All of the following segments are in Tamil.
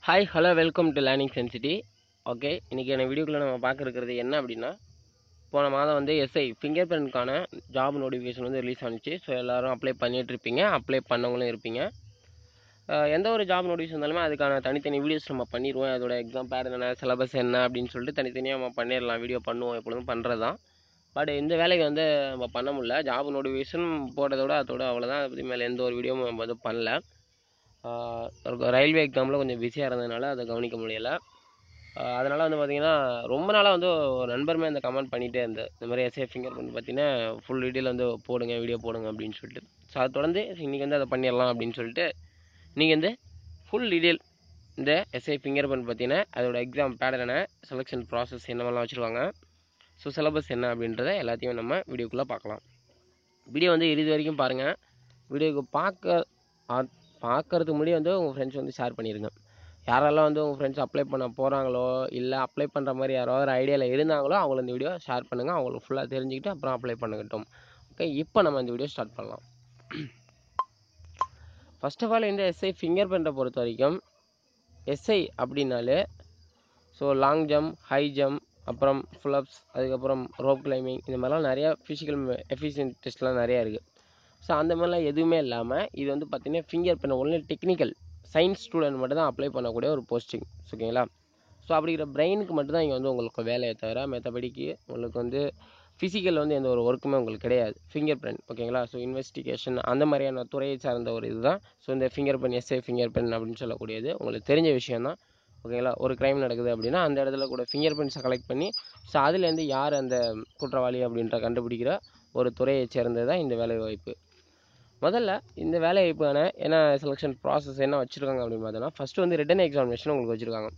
Hi hello welcome to learning sensity. Okay, இன்றைக்கான வீடியோக்குள்ளே நம்ம பார்க்க இருக்கிறது என்ன அப்படின்னா, போன மாதம் வந்து எஸ்ஐ ஃபிங்கர் பிரிண்ட்கான ஜாப் நோட்டிஃபிகேஷன் வந்து ரிலீஸ் ஆனிச்சு. ஸோ எல்லோரும் அப்ளை பண்ணிகிட்டு இருப்பீங்க, அப்ளை பண்ணவங்களும் இருப்பீங்க. எந்த ஒரு ஜாப் நோட்டிஃபிகேஷன் இருந்தாலுமே அதுக்கான தனித்தனி வீடியோஸ் நம்ம பண்ணிடுவோம். அதோட எக்ஸாம் பேட்டர்ன் என்ன, சிலபஸ் என்ன அப்படின்னு சொல்லிட்டு தனித்தனியாக நம்ம பண்ணிடலாம், வீடியோ பண்ணுவோம், எப்பொழுதும் பண்ணுறது தான். பட் இந்த வேலைக்கு வந்து நம்ம பண்ண முடியல. ஜாப் நோட்டிஃபிகேஷன் போட்டதோட அதோட அவ்வளோதான். அதை பற்றி மேலே எந்த ஒரு வீடியோவும் நம்ம வந்து பண்ணல. ரயில்வே எக்ஸாமில் கொஞ்சம் பிஸியாக இருந்ததுனால அதை கவனிக்க முடியலை. அதனால் வந்து பார்த்திங்கன்னா ரொம்ப நாளாக வந்து ஒரு நண்பருமே அந்த கமெண்ட் பண்ணிகிட்டே இருந்தேன், இந்த மாதிரி எஸ்ஏ ஃபிங்கர் பிரிண்ட் பார்த்தீங்கன்னா ஃபுல் டீட்டெயில் வந்து போடுங்க, வீடியோ போடுங்க அப்படின்னு சொல்லிட்டு. ஸோ அதை தொடர்ந்து இன்றைக்கி வந்து அதை பண்ணிடலாம் அப்படின்னு சொல்லிட்டு நீங்கள் வந்து ஃபுல் டீட்டெயில் இந்த எஸ்ஏ ஃபிங்கர் பிரிண்ட் பார்த்தீங்கன்னா அதோட எக்ஸாம் பேட்டர்ன் என்ன, செலெக்ஷன் ப்ராசஸ் என்ன மாதிரிலாம் வச்சுருவாங்க, ஸோ சிலபஸ் என்ன அப்படின்றத எல்லாத்தையும் நம்ம வீடியோக்குள்ளே பார்க்கலாம். வீடியோ வந்து இறுதி வரைக்கும் பாருங்கள். வீடியோக்கு பார்க்கறதுக்கு முன்னாடி வந்து உங்கள் ஃப்ரெண்ட்ஸ் வந்து ஷேர் பண்ணிடுங்க. யாரெல்லாம் வந்து உங்கள் ஃப்ரெண்ட்ஸ் அப்ளை பண்ண போகிறாங்களோ, இல்லை அப்ளை பண்ணுற மாதிரி யாராவது ஒரு ஐடியாவில் இருந்தாங்களோ அவங்கள இந்த வீடியோ ஷேர் பண்ணுங்கள். அவங்களுக்கு ஃபுல்லாக தெரிஞ்சுக்கிட்டு அப்புறம் அப்ளை பண்ணட்டும். ஓகே, இப்போ நம்ம இந்த வீடியோ ஸ்டார்ட் பண்ணலாம். ஃபர்ஸ்ட் ஆஃப் ஆல் இந்த எஸ்ஐ ஃபிங்கர் பிரிண்ட்டை பொறுத்த வரைக்கும் எஸ்ஐ அப்படின்னாலே so long jump, high jump, அப்புறம் ஃபுல்லப்ஸ், அதுக்கப்புறம் ரோப் கிளைம்பிங், இந்த மாதிரிலாம் நிறையா ஃபிசிக்கல் எஃபிஷியன்ட் டெஸ்ட்லாம் நிறையா இருக்குது. ஸோ அந்த மாதிரிலாம் எதுவுமே இல்லாமல் இது வந்து பார்த்திங்கன்னா finger print only technical science student மட்டும் தான் அப்ளை பண்ணக்கூடிய ஒரு போஸ்டிங். ஓகேங்களா? ஸோ அப்படிங்கிற பிரெயினுக்கு மட்டும் தான் இங்கே வந்து உங்களுக்கு வேலையை தவிர மற்றபடிக்கு உங்களுக்கு வந்து ஃபிசிக்கல் வந்து எந்த ஒரு ஒர்க்குமே உங்களுக்கு கிடையாது. ஃபிங்கர் பிரிண்ட் ஓகேங்களா? ஸோ இன்வெஸ்டிகேஷன் அந்த மாதிரியான துறையை சார்ந்த ஒரு இதுதான். ஸோ இந்த ஃபிங்கர் பிரிண்ட் எஸ்ஏ ஃபிங்கர் பிரிண்ட் அப்படின்னு சொல்லக்கூடியது உங்களுக்கு தெரிஞ்ச விஷயம் தான். ஓகேங்களா? ஒரு க்ரைம் நடக்குது அப்படின்னா அந்த இடத்துல கூட ஃபிங்கர் பிரிண்ட்ஸை கலெக்ட் பண்ணி ஸோ அதுலேருந்து யார் அந்த குற்றவாளி அப்படின்ற கண்டுபிடிக்கிற ஒரு துறையை சேர்ந்தது தான் இந்த வேலைவாய்ப்பு. முதல்ல இந்த வேலைவாய்ப்பான என்ன செலெக்ஷன் ப்ராசஸ் என்ன வச்சுருக்காங்க அப்படின்னு பார்த்தோன்னா, ஃபஸ்ட்டு வந்து ரிட்டன் எக்ஸாமினேஷன் உங்களுக்கு வச்சுருக்காங்க.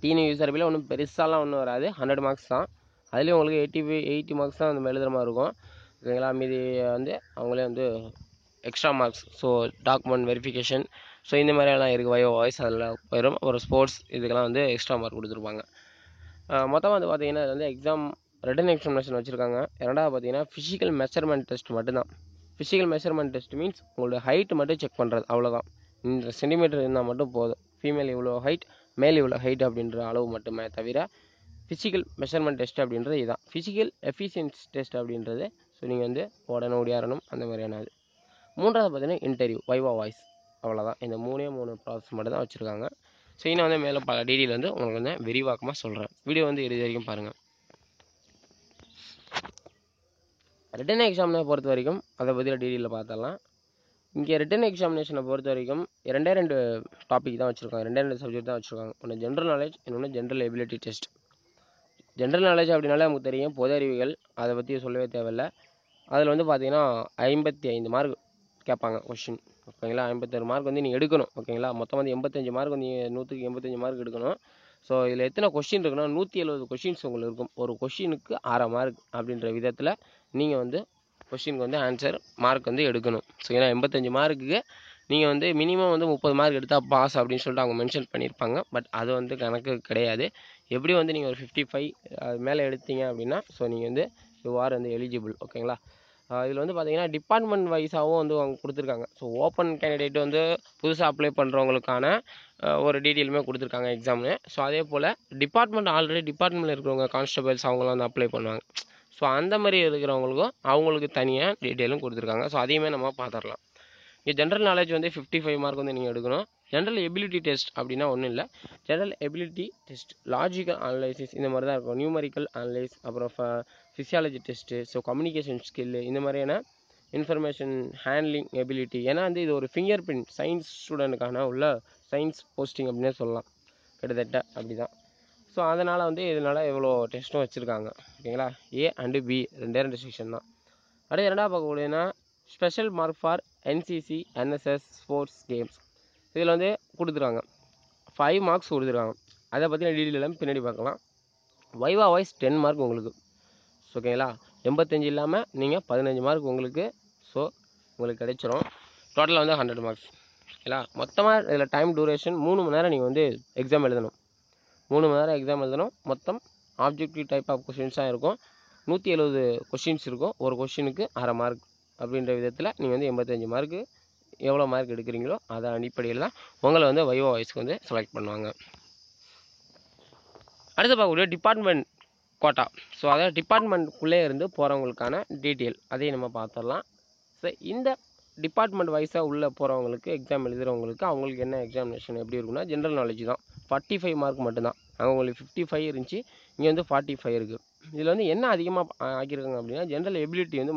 டிஎன்யூஎஸ்ஆர்பியில் ஒன்றும் பெருசாலாம் ஒன்றும் வராது, 100 மார்க்ஸ் தான். அதுலேயும் உங்களுக்கு 80 மார்க்ஸ் தான் நம்ம எழுதுகிற மாதிரி இருக்கும். ஓகேங்களா? மீதி வந்து அவங்களே வந்து extra marks, so document verification, so இந்த மாதிரியெல்லாம் இருக்குது, வாய்ஸ் அதெல்லாம் வரும். ஒரு ஸ்போர்ட்ஸ் இதுக்கெல்லாம் வந்து எக்ஸ்ட்ரா மார்க் கொடுத்துருப்பாங்க. மொத்தமாக வந்து பார்த்திங்கன்னா இது வந்து எக்ஸாம் ரிட்டன் எக்ஸாமினேஷன் வச்சுருக்காங்க. இரண்டாவது பார்த்திங்கன்னா ஃபிசிக்கல் மெஷர்மெண்ட் டெஸ்ட் மட்டும்தான். ஃபிசிக்கல் மெஷர்மெண்ட் டெஸ்ட் மீன்ஸ் உங்களோட ஹைட் மட்டும் செக் பண்ணுறது, அவ்வளோதான். இந்த சென்டிமீட்டர் இருந்தால் மட்டும் போதும். ஃபீமேல் இவ்வளோ ஹைட், மேல் இவ்வளோ ஹைட் அப்படின்ற அளவு மட்டுமே தவிர ஃபிசிக்கல் மெஷர்மெண்ட் டெஸ்ட் அப்படின்றது இதுதான். ஃபிசிக்கல் எஃபிஷியன்சி டெஸ்ட் அப்படின்றது ஸோ நீங்கள் வந்து உடனே ஓடியாரணும் அந்த மாதிரியானது. மூன்றாவது பார்த்தீங்கன்னா இன்டர்வியூ, வைவா வாய்ஸ், அவ்வளோதான். இந்த மூணு ப்ராசஸ் மட்டும் தான் வச்சுருக்காங்க. ஸோ இன்னும் வந்து மேலே பல டீட்டெயில் வந்து உங்களுக்கு வந்து விரிவாக்கமாக சொல்கிறேன். வீடியோ வந்து இறுதி வரைக்கும் பாருங்கள். ரிட்டன் எக்ஸாமினை பொறுத்த வரைக்கும் அதை பற்றி டீட்டெயிலில் பார்த்தலாம். இங்கே ரிட்டன் எக்ஸாமினேஷனை பொறுத்த வரைக்கும் 2 டாபிக் தான் வச்சுருக்காங்க, 2 சப்ஜெக்ட் தான் வச்சுருக்காங்க. ஒன்று ஜென்ரல் நாலேஜ், இன்னொன்று general ability test. General knowledge அப்படின்னாலே நமக்கு தெரியும், பொது அறிவியல், அதை பற்றி சொல்லவே தேவையில்லை. அதில் வந்து பார்த்தீங்கன்னா 55 மார்க் கேட்பாங்க கொஷின். ஓகேங்களா? 56 மார்க் வந்து நீங்கள் எடுக்கணும். ஓகேங்களா? மொத்தம் வந்து 85 மார்க் வந்து 100க்கு 85 மார்க் எடுக்கணும். ஸோ இதில் எத்தனை கொஷின் இருக்குன்னா 170 கொஷின்ஸ் உங்களுக்கு இருக்கும். ஒரு கொஷினுக்கு 1/2 மார்க் அப்படின்ற விதத்தில் நீங்கள் வந்து கொஷினுக்கு வந்து ஆன்சர் மார்க் வந்து எடுக்கணும். ஸோ ஏன்னா 85 மார்க்குக்கு நீங்கள் வந்து மினிமம் வந்து 30 மார்க் எடுத்தால் பாஸ் அப்படின்னு சொல்லிட்டு அவங்க மென்ஷன் பண்ணியிருப்பாங்க. பட் அது வந்து கணக்கு கிடையாது. எப்படி வந்து நீங்கள் ஒரு 55 அது மேலே எடுத்தீங்க அப்படின்னா ஸோ நீங்கள் வந்து யூ ஆர் வந்து எலிஜிபிள். ஓகேங்களா? இதில் வந்து பார்த்தீங்கன்னா டிபார்ட்மெண்ட் வைஸாகவும் வந்து அவங்க கொடுத்துருக்காங்க. ஸோ ஓப்பன் கேண்டிடேட் வந்து புதுசாக அப்ளை பண்ணுறவங்களுக்கான ஒரு டீட்டெயிலுமே கொடுத்துருக்காங்க எக்ஸாம்னு. ஸோ அதே போல் டிபார்ட்மெண்ட் ஆல்ரெடி டிபார்ட்மெண்ட்டில் இருக்கிறவங்க கான்ஸ்டபிள்ஸ் அவங்களாம் வந்து அப்ளை பண்ணுவாங்க. ஸோ அந்த மாதிரி இருக்கிறவங்களுக்கும் அவங்களுக்கு தனியாக டீட்டெயிலும் கொடுத்துருக்காங்க. ஸோ அதையுமே நம்ம பார்த்துடலாம். இங்கே ஜென்ரல் நாலேஜ் வந்து 55 மார்க் வந்து நீங்கள் எடுக்கணும். ஜென்ரல் எபிலிட்டி டெஸ்ட் அப்படின்னா ஒன்றும் இல்லை. General ability test logical analysis இந்த மாதிரி தான் இருக்கும். நியூமரிக்கல் அனலைஸ், அப்புறம் physiology test, so communication skill, இந்த மாதிரியான இன்ஃபர்மேஷன் ஹேண்ட்லிங் எபிலிட்டி. ஏன்னா வந்து இது ஒரு ஃபிங்கர் பிரிண்ட் சயின்ஸ் ஸ்டூடெண்ட்டுக்கான உள்ள சயின்ஸ் போஸ்டிங் அப்படின்னே சொல்லலாம், கிட்டத்தட்ட அப்படி தான். ஸோ அதனால் வந்து இதனால் இவ்வளோ டெஸ்ட்டும் வச்சுருக்காங்க. ஓகேங்களா? ஏ அண்டு பி 2 செக்ஷன் தான். அடுத்து ரெண்டாவது பார்க்கக்கூடியனா special mark for NCC, NSS, sports games. இதில் வந்து கொடுத்துருக்காங்க 5 மார்க்ஸ் கொடுத்துருக்காங்க. அதை பற்றின டீட்டெயில் எல்லாம் பின்னாடி பார்க்கலாம். வைவா வாய்ஸ் 10 மார்க் உங்களுக்கு. ஓகேங்களா? 85 இல்லாமல் நீங்கள் 15 மார்க் உங்களுக்கு. ஸோ உங்களுக்கு கிடைச்சிரும். டோட்டலாக வந்து 100 மார்க்ஸ். ஓகேங்களா? மொத்தமாக இதில் டைம் டூரேஷன் 3 மணி நேரம் நீங்கள் வந்து எக்ஸாம் எழுதணும். 3 மணி நேரம் எக்ஸாம் எழுதணும். மொத்தம் ஆப்ஜெக்டிவ் டைப் ஆஃப் கொஷின்ஸாக இருக்கும். 170 கொஷின்ஸ் இருக்கும். ஒரு கொஷினுக்கு 1/2 மார்க் அப்படின்ற விதத்தில் நீங்கள் வந்து 85 மார்க்கு எவ்வளோ மார்க் எடுக்கிறீங்களோ அதை அடிப்படையில் தான் உங்களை வந்து வைவா வாய்ஸ்க்கு வந்து செலக்ட் பண்ணுவாங்க. அடுத்து பார்க்கக்கூடிய டிபார்ட்மெண்ட் கோட்டா. ஸோ அதாவது டிபார்ட்மெண்ட்டுக்குள்ளே இருந்து போகிறவங்களுக்கான டீட்டெயில் அதையும் நம்ம பார்த்துடலாம். ஸோ இந்த டிபார்ட்மெண்ட் வைஸாக உள்ளே போகிறவங்களுக்கு எக்ஸாம் எழுதுகிறவங்களுக்கு அவங்களுக்கு என்ன எக்ஸாமினேஷன் எப்படி இருக்குன்னா ஜென்ரல் நாலேஜ் தான். 45 மார்க் மட்டும்தான். அவங்களுக்கு 55 இருந்துச்சு, இங்கே வந்து 45 இருக்குது. இதில் வந்து என்ன அதிகமாக ஆக்கியிருக்காங்க அப்படின்னா ஜென்ரல் எபிலிட்டி வந்து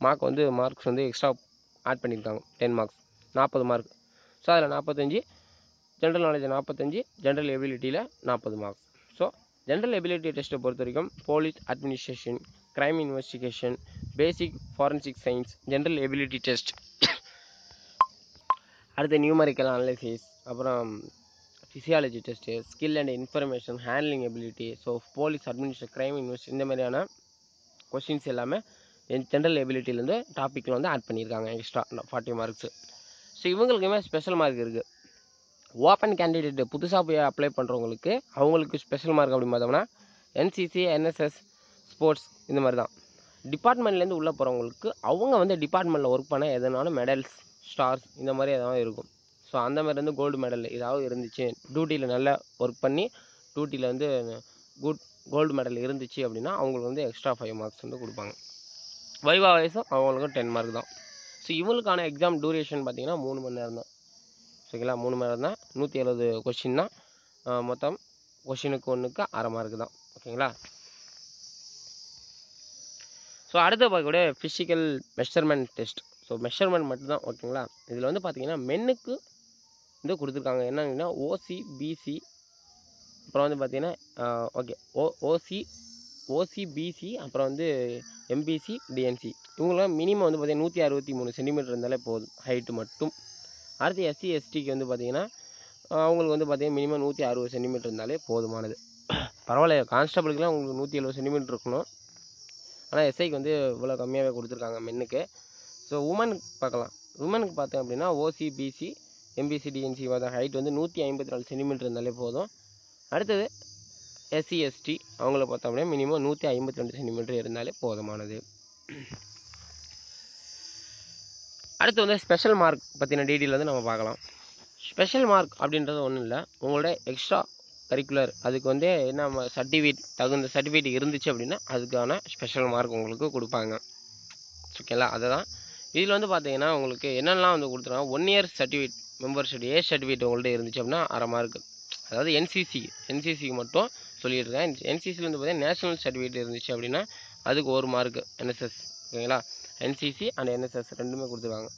மார்க்ஸ் வந்து எக்ஸ்ட்ரா ஆட் பண்ணியிருக்காங்க. 10 மார்க்ஸ் 40 மார்க். ஸோ அதில் 45, ஜென்ரல் நாலேஜ் 45, ஜென்ரல் எபிலிட்டியில் 40 மார்க்ஸ். ஸோ ஜென்ரல் எபிலிட்டி டெஸ்ட்டை பொறுத்த வரைக்கும் police administration, crime investigation, basic forensic science, general ability test, அடுத்து நியூமரிக்கல் அனாலிசிஸ், அப்புறம் physiology test, skill and information handling ability, so police administration, crime invest இந்த மாதிரியான கொஸ்டின்ஸ் எல்லாமே ஜென்ரல் எபிலிட்டிலேருந்து டாப்பிக்கில் வந்து ஆட் பண்ணியிருக்காங்க எக்ஸ்ட்ரா 40 மார்க்ஸு. ஸோ இவங்களுக்குமே ஸ்பெஷல் மார்க் இருக்குது. ஓப்பன் கேண்டிடேட் புதுசாக போய் அப்ளை பண்ணுறவங்களுக்கு அவங்களுக்கு ஸ்பெஷல் மார்க் அப்படின்னு பார்த்தோம்னா என்சிசி, என்எஸ்எஸ், ஸ்போர்ட்ஸ் இந்த மாதிரி தான். டிபார்ட்மெண்ட்லேருந்து உள்ளே போகிறவங்களுக்கு அவங்க வந்து டிபார்ட்மெண்ட்டில் ஒர்க் பண்ண எதனாலும் மெடல்ஸ், ஸ்டார்ஸ் இந்த மாதிரி எதாவது இருக்கும். ஸோ அந்த மாதிரி வந்து கோல்டு மெடல் ஏதாவது இருந்துச்சு, டியூட்டியில் நல்லா ஒர்க் பண்ணி டியூட்டியில் வந்து கோல்டு மெடல் இருந்துச்சு அப்படின்னா அவங்களுக்கு வந்து எக்ஸ்ட்ரா 5 மார்க்ஸ் வந்து கொடுப்பாங்க. வைவா வயசும் அவங்களுக்கும் 10 மார்க் தான். ஸோ இவங்களுக்கான எக்ஸாம் டூரேஷன் பார்த்திங்கன்னா 3 மணி நேரம் தான். ஓகேங்களா, 3 மணி நேரம் தான். 170 கொஷின் தான். மொத்தம் கொஷினுக்கு ஒன்றுக்கு அரை மார்க் தான். ஓகேங்களா. ஸோ அடுத்து பார்க்கக்கூடிய physical measurement test. So measurement மட்டும்தான். ஓகேங்களா. இதில் வந்து பார்த்திங்கன்னா மென்னுக்கு வந்து கொடுத்துருக்காங்க. என்னங்கன்னா ஓசி, பிசி, அப்புறம் வந்து பார்த்திங்கன்னா ஓசி, பிசி, அப்புறம் வந்து எம்பிசி, டிஎன்சி இவங்களாம் மினிமம் வந்து பார்த்திங்கன்னா 163 சென்டிமீட்டர் இருந்தாலே போதும் ஹைட்டு மட்டும். அடுத்து எஸ்சி, எஸ்டிக்கு வந்து பார்த்திங்கன்னா அவங்களுக்கு வந்து பார்த்திங்கன்னா மினிமம் 160 சென்டிமீட்டர் இருந்தாலே போதுமானது. பரவாயில்ல, கான்ஸ்டபிளுக்குலாம் உங்களுக்கு 170 சென்டிமீட்டர் இருக்கணும். ஆனால் எஸ்ஐக்கு வந்து இவ்வளோ கம்மியாகவே கொடுத்துருக்காங்க மென்னுக்கு. ஸோ உமனுக்கு பார்க்கலாம். உமனுக்கு பார்த்தோம் அப்படின்னா ஓசி, பிசி, எம்பிசி, டிஎன்சி ஹைட் வந்து 154 சென்டிமீட்டர் இருந்தாலே போதும். அடுத்தது எஸ்சி, எஸ்டி அவங்கள பார்த்தோம் அப்படின்னா மினிமம் 152 சென்டிமீட்டர் இருந்தாலே போதுமானது. அடுத்து வந்து ஸ்பெஷல் மார்க் பற்றின டீட்டெயில் வந்து நம்ம பார்க்கலாம். ஸ்பெஷல் மார்க் அப்படின்றது ஒன்றும் இல்லை, உங்களோட எக்ஸ்ட்ரா கரிக்குலர் அதுக்கு வந்து என்ன தகுந்த சர்டிஃபிகேட் இருந்துச்சு அப்படின்னா அதுக்கான ஸ்பெஷல் மார்க் உங்களுக்கு கொடுப்பாங்க. ஓகேங்களா. அதை தான் இதில் வந்து பார்த்தீங்கன்னா உங்களுக்கு என்னென்னலாம் வந்து கொடுத்துருக்காங்க. 1 year certificate, membership age certificate உங்கள்கிட்ட இருந்துச்சு அப்படின்னா அரை மார்க். அதாவது என்சிசிக்கு மட்டும் சொல்லிட்டு இருக்கேன். என்சிசியில் வந்து பார்த்தீங்கன்னா நேஷனல் சர்டிஃபிகேட் இருந்துச்சு அப்படின்னா அதுக்கு 1 மார்க். என்எஸ்எஸ் ஓகேங்களா, என்சிசி அண்ட் என்எஸ்எஸ் ரெண்டுமே கொடுத்துருக்காங்க.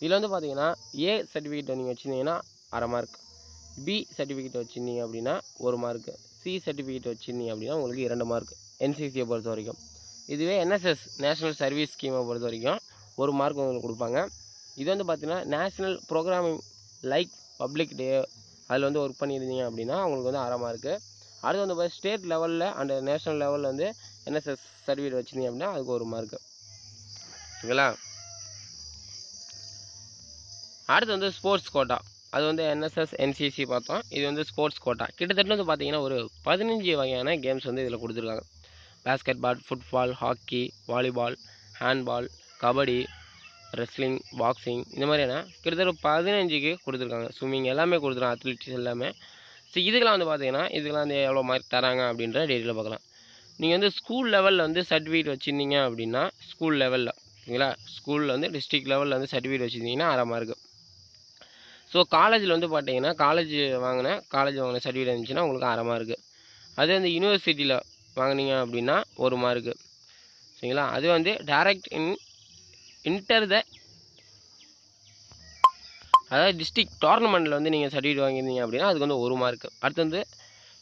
இதில் வந்து பார்த்தீங்கன்னா ஏ சர்டிஃபிகேட் நீங்கள் வச்சுருந்தீங்கன்னா அரை மார்க், பி சர்டிஃபிகேட் வச்சுருந்தீங்க அப்படின்னா 1 மார்க், சி சர்டிஃபிகேட் வச்சுருந்தீங்க அப்படின்னா உங்களுக்கு 2 மார்க் என்சிசியை பொறுத்த வரைக்கும். இதுவே என்எஸ்எஸ் நேஷனல் சர்வீஸ் ஸ்கீமை பொறுத்த வரைக்கும் 1 மார்க் உங்களுக்கு கொடுப்பாங்க. இது வந்து பார்த்தீங்கன்னா நேஷனல் ப்ரோக்ராமிங் லைக் பப்ளிக் டே அதில் வந்து ஒர்க் பண்ணியிருந்தீங்க அப்படின்னா உங்களுக்கு வந்து அரை மார்க்கு. அடுத்து வந்து பார்த்தீங்கன்னா ஸ்டேட் லெவலில் அண்ட் நேஷனல் லெவலில் வந்து என்எஸ்எஸ் சர்டிஃபிகேட் வச்சுருந்தீங்க அப்படின்னா அதுக்கு 1 மார்க்கு. ஓகேங்களா. அடுத்து வந்து ஸ்போர்ட்ஸ் கோட்டா. அது வந்து என்எஸ்எஸ், என்சிசி பார்த்தோம். இது வந்து ஸ்போர்ட்ஸ் கோட்டா. கிட்டத்தட்ட வந்து பார்த்தீங்கன்னா ஒரு 15 வகையான கேம்ஸ் வந்து இதில் கொடுத்துருக்காங்க. Basketball, football, hockey, volleyball, handball, kabaddi, wrestling, boxing இந்த மாதிரியான கிட்டத்தட்ட 15க்கு கொடுத்துருக்காங்க. ஸ்விம்மிங் எல்லாமே கொடுத்துருக்காங்க, அத்லெட்டிக்ஸ் எல்லாமே. ஸோ இதுக்கெல்லாம் வந்து பார்த்தீங்கன்னா இதுக்கெல்லாம் வந்து எவ்வளோ மார்க் தராங்க அப்படின்ற டீட்டெயிலில் பார்க்கலாம். நீங்கள் வந்து ஸ்கூல் லெவலில் வந்து சர்டிஃபிகேட் வச்சுருந்தீங்க அப்படின்னா ஸ்கூல் லெவலில் ஓகேங்களா, ஸ்கூலில் வந்து டிஸ்ட்ரிக்ட் லெவலில் வந்து சர்டிஃபிகேட் வச்சுருந்தீங்கன்னா அரை மார்க்கு. ஸோ காலேஜில் வந்து பார்த்தீங்கன்னா காலேஜ் வாங்கின சர்டிஃபிகேட் இருந்துச்சுன்னா உங்களுக்கு அரை மார்க்கு. அதே வந்து யூனிவர்சிட்டியில் வாங்கினீங்க அப்படின்னா 1 மார்க்கு. சரிங்களா. அது வந்து டைரக்ட் இன்டர் த அதாவது டிஸ்ட்ரிக்ட் டோர்னமெண்ட்டில் வந்து நீங்கள் சர்டிஃபிகேட் வாங்கியிருந்தீங்க அப்படின்னா அதுக்கு வந்து 1 மார்க்கு. அடுத்து வந்து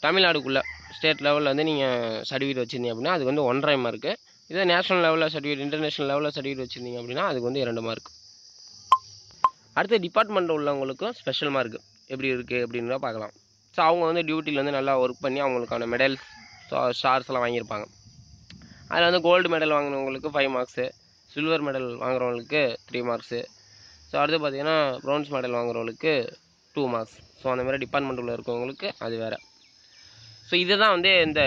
தமிழ்நாடுக்குள்ளே ஸ்டேட் லெவலில் வந்து நீங்கள் சர்டிஃபிகேட் வச்சுருந்தீங்க அப்படின்னா அதுக்கு வந்து 1.5 மார்க்கு. இதே நேஷனல் லெவலில் சர்டிஃபிகேட், இன்டர்நேஷனல் லெவலில் சர்டிஃபிகேட் வச்சுருந்தீங்க அப்படின்னா அதுக்கு வந்து 2 மார்க். அடுத்து டிபார்ட்மெண்ட்டில் உள்ளவங்களுக்கும் ஸ்பெஷல் மார்க் எப்படி இருக்குது அப்படின்றத பார்க்கலாம். ஸோ அவங்க வந்து டியூட்டியில் வந்து நல்லா ஒர்க் பண்ணி அவங்களுக்கான மெடல்ஸ், ஸ்டார்ஸ்லாம் வாங்கியிருப்பாங்க. அதில் வந்து கோல்டு மெடல் வாங்கினவங்களுக்கு 5 மார்க்ஸு, சில்வர் மெடல் வாங்குறவங்களுக்கு 3 மார்க்ஸு. ஸோ அடுத்து பார்த்திங்கன்னா ப்ரோன்ஸ் மெடல் வாங்குறவங்களுக்கு 2 மார்க்ஸ். ஸோ அந்த மாதிரி டிபார்ட்மெண்ட்டில் இருக்கவங்களுக்கு அது வேறு. ஸோ இதுதான் வந்து இந்த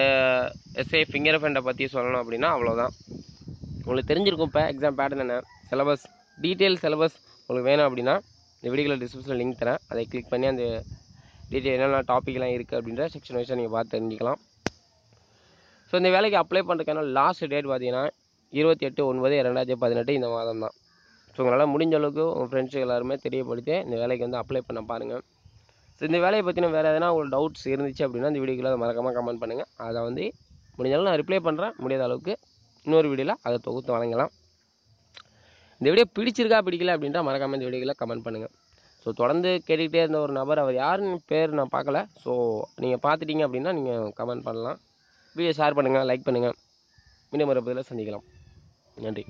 எஸ்ஏ ஃபிங்கர் பிரிண்டை பற்றி சொல்லணும் அப்படின்னா அவ்வளோதான். உங்களுக்கு தெரிஞ்சிருக்கும் இப்போ எக்ஸாம் பேட்டர்ன் என்ன, சிலபஸ், டீட்டெயில் சிலபஸ் உங்களுக்கு வேணும் அப்படின்னா இந்த வீடியோவில் டிஸ்கிரிப்ஷனில் லிங்க் தரேன், அதை கிளிக் பண்ணி அந்த டீட்டெயில் என்னென்ன டாப்பிக்லாம் இருக்குது அப்படின்ற செக்ஷன் வைஸாக நீங்கள் பார்த்து தெரிஞ்சிக்கலாம். ஸோ இந்த வேலைக்கு அப்ளை பண்ணுறதுக்கான லாஸ்ட் டேட் பார்த்தீங்கன்னா 28/9/2018 இந்த மாதம் தான். ஸோ உங்களால் முடிஞ்ச அளவுக்கு உங்கள் ஃப்ரெண்ட்ஸுக்கு எல்லாருமே தெரியப்படுத்தி இந்த வேலைக்கு வந்து அப்ளை பண்ண பாருங்கள். ஸோ இந்த வேலையை பற்றின வேறு எதனா உங்களுக்கு டவுட்ஸ் இருந்துச்சு அப்படின்னா இந்த வீடியோக்குள்ள அதை மறக்காமல் கமெண்ட் பண்ணுங்கள். அதை வந்து முடிஞ்ச அளவு நான் ரிப்ளை பண்ணுறேன், முடியாத அளவுக்கு இன்னொரு வீடியோவில் அதை தொகுத்து வழங்கலாம். இந்த வீடியோ பிடிச்சிருக்கா பிடிக்கல அப்படின்றா மறக்காமல் இந்த வீடியோக்குள்ள கமெண்ட் பண்ணுங்கள். ஸோ தொடர்ந்து கேட்டுக்கிட்டே இருந்த ஒரு நபர், அவர் யாருன்னு பேர் நான் பார்க்கல. ஸோ நீங்கள் பார்த்துட்டீங்க அப்படின்னா நீங்கள் கமெண்ட் பண்ணலாம். வீடியோ ஷேர் பண்ணுங்கள், லைக் பண்ணுங்கள். மீண்டும் ஒரு பதிவில் சந்திக்கலாம். நன்றி.